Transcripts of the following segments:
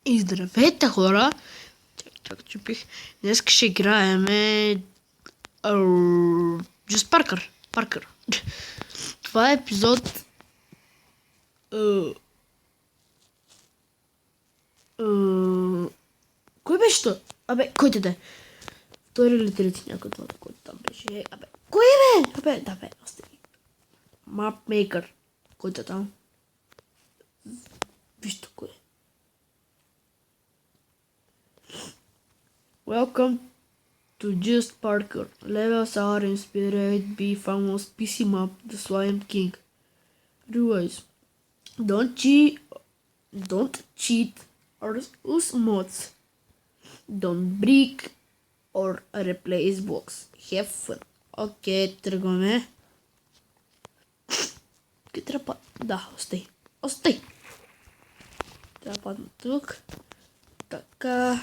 И здравейте, хора! Чак чупих. Днес ще играеме Just Паркър. Това е епизод кой беше то? Абе, кой те да е? Втори или трети някой това, който там беше? Абе, кой е бе? Абе, да бе, остави. Мапмейкър. Който е там? Вижте кой е. Welcome to Just Parker. Levels are inspired by famous PC map, The Swamp King. Rules. Don't cheat or use mods. Don't break or replace blocks. Have fun. Окей, тръгваме. Къде трябва да падна? Да, остай. Трябва да падна тук. Така.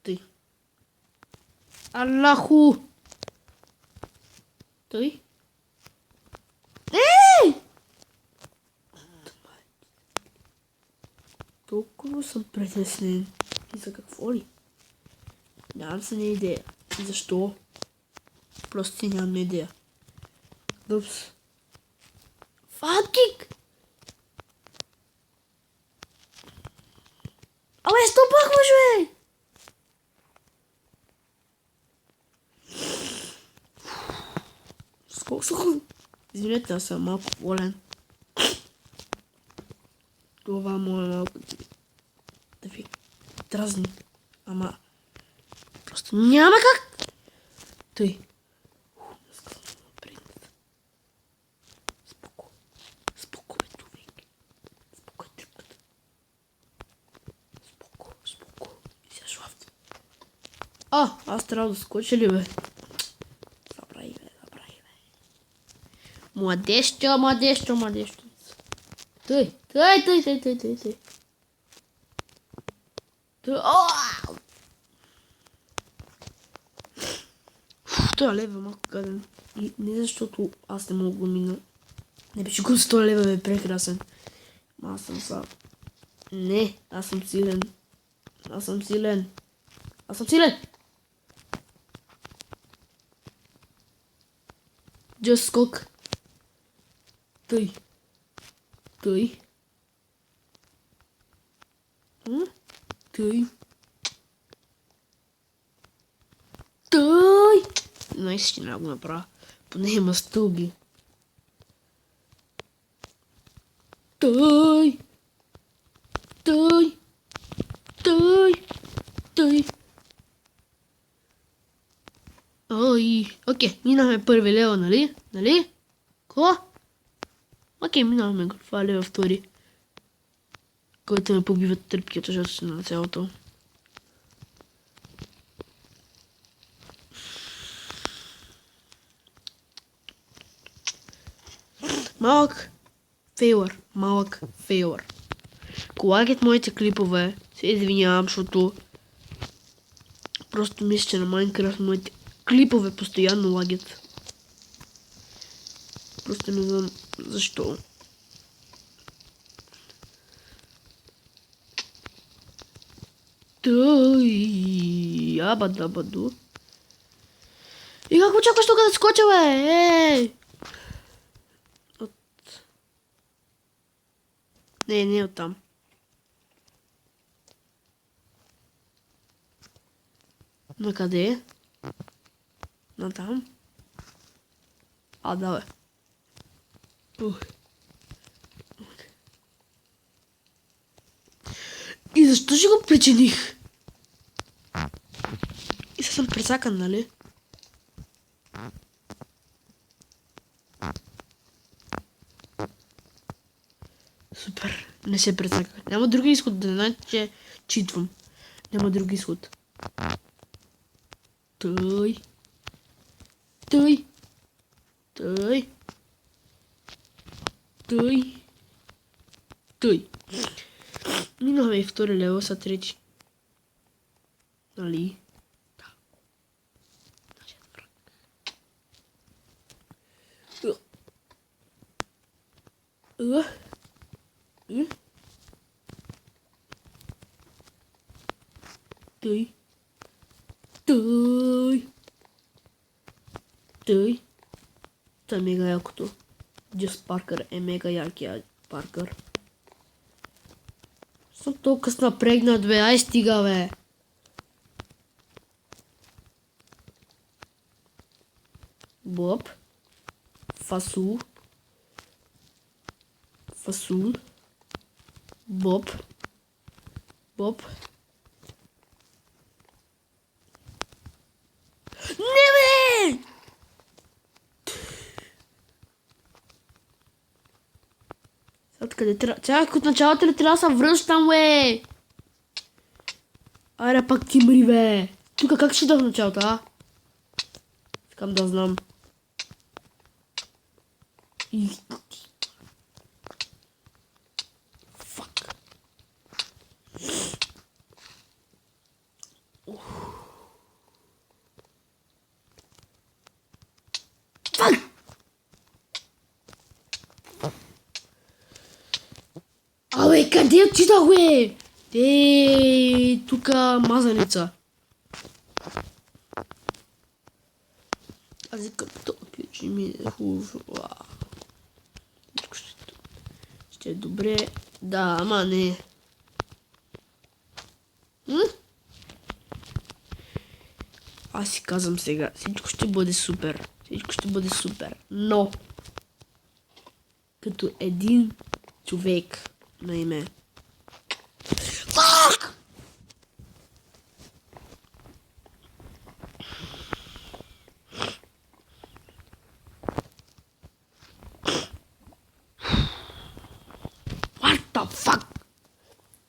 Тъй. Аллаху! Тъй. Ей! Толкова съм притеснен. И за какво ли? Нямам се ни идея. Защо? Просто си нямам идея. Упс. Фаткик! Абе, стопах, мъжове! Сколько? Извинете, аз съм малко болен. Това му е малко да ви дразни. Ама просто няма как. Тъй. Споко, бе, човек. Споко е тръпката. Споко. И сега шлафта. Аз трябва да скоча ли, бе? Забрави, бе. Младещо. Тъй. Това лева малко гаден. И не защото аз не мога да мина. Не беше го 100 лева, бе, прекрасен. Аз съм слаб. Не, аз съм силен. Just скок. Тъй. Тъй. Наистина го направя. Поне има стълби. Тъй. Окей, минахме първи лева, нали? Ко? Окей, минахме го. Това е лева втори. Който ме побиват тръпките, защото си на цялото. Малък фейлър. Ако лагят моите клипове, се извинявам, защото просто мисля, че на Майнкрафт моите клипове постоянно лагят. Просто не знам защо. Тъй, абадабаду. И как очакваш тук да скоча, бе? Ей! Не оттам. На къде? На там? Да, бе. И защо ще го причиних? И съм пресакан, нали? Супер. Не се пресаках. Няма други изход, да знаете, че читвам. Няма други изход. Тъй. Минахме и втори лево, са трети. Нали? Да. Тъй. Тъй. Тъй. Това е мега якото. Джес Паркър е мега якия Паркър. Съм толкова напрегнат, бе. Ай стига, бе. Боб. Фасул. Фасул. Боб. Боб. Не, бе! Откъде трябва? Чакай, от началото ли трябва да се връщам, бе? Аре, пак ти мри, бе. Тук как ще да в началото, а? Искам да знам. Фак. Фак! Абе, къде отидах, бе? Тука мазаница. Аз викам, топи, че ми е хубаво. Ще е добре. Да, ама не. Аз си казвам сега, всичко ще бъде супер. Всичко ще бъде супер. Но, като един човек на име. Фак! What the fuck?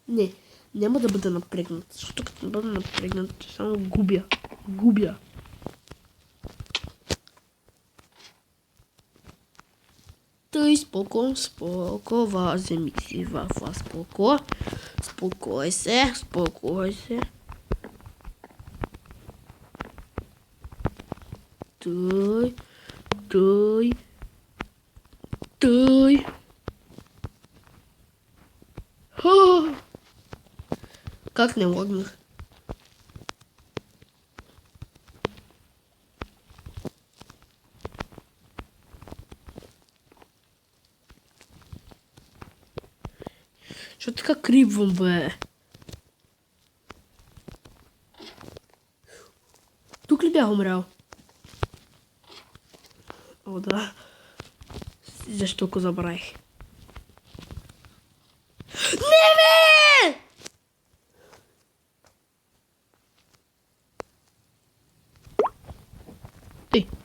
Не, няма да бъда напрегнат, защото като не бъда напрегнат, само губя. Тъй, споко, вземи си вафа, спокой се. Тъй. Как не лагнах? Що така крипвам, бе? Тук ли бях умрял? О, да. Защо го забравих? Не, бе!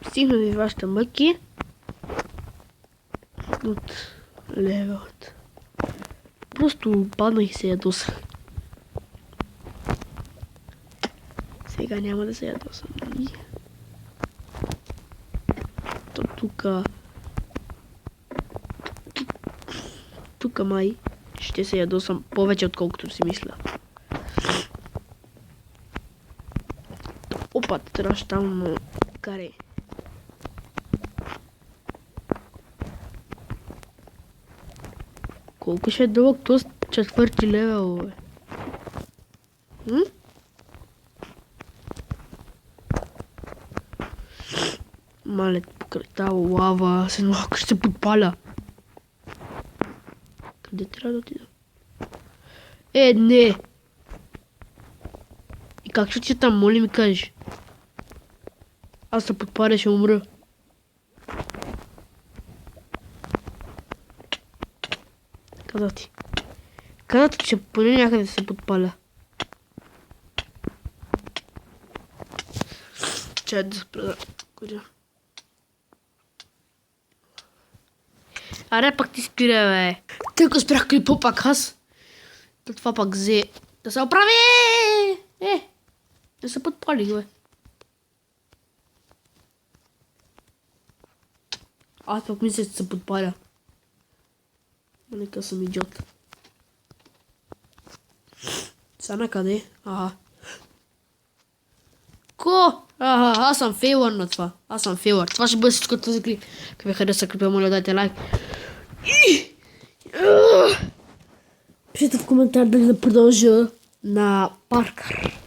Стигна ви вашите мъки от левелът. Просто паднах и се ядосах. Сега няма да се ядосам, нали? То тука май ще се ядосам повече, отколкото си мисля. Опа, трябваше там каре. Колко ще е дълъг този четвърти левел, бе? Мале, покрай тази лава, се малко ще се подпаля. Къде трябва да отида? Не! И как ще там, моли ми кажеш? Аз се подпаля, ще умра. Казах ти, че поне някъде се подпаля. Чай да спра. Куда? Аре, пак ти спира, бе. Тъй го спрях клипа пак аз. Това пак взе да се оправи! Да се подпали, бе. Аз пак мисля, че се подпаля. Нека съм идиот. Са на къде? Аз съм фейлър на това. Това ще бъде всичко от този клип. Ако ви хареса клипа, моля дайте лайк. Пишете в коментар дали да продължа на Паркър.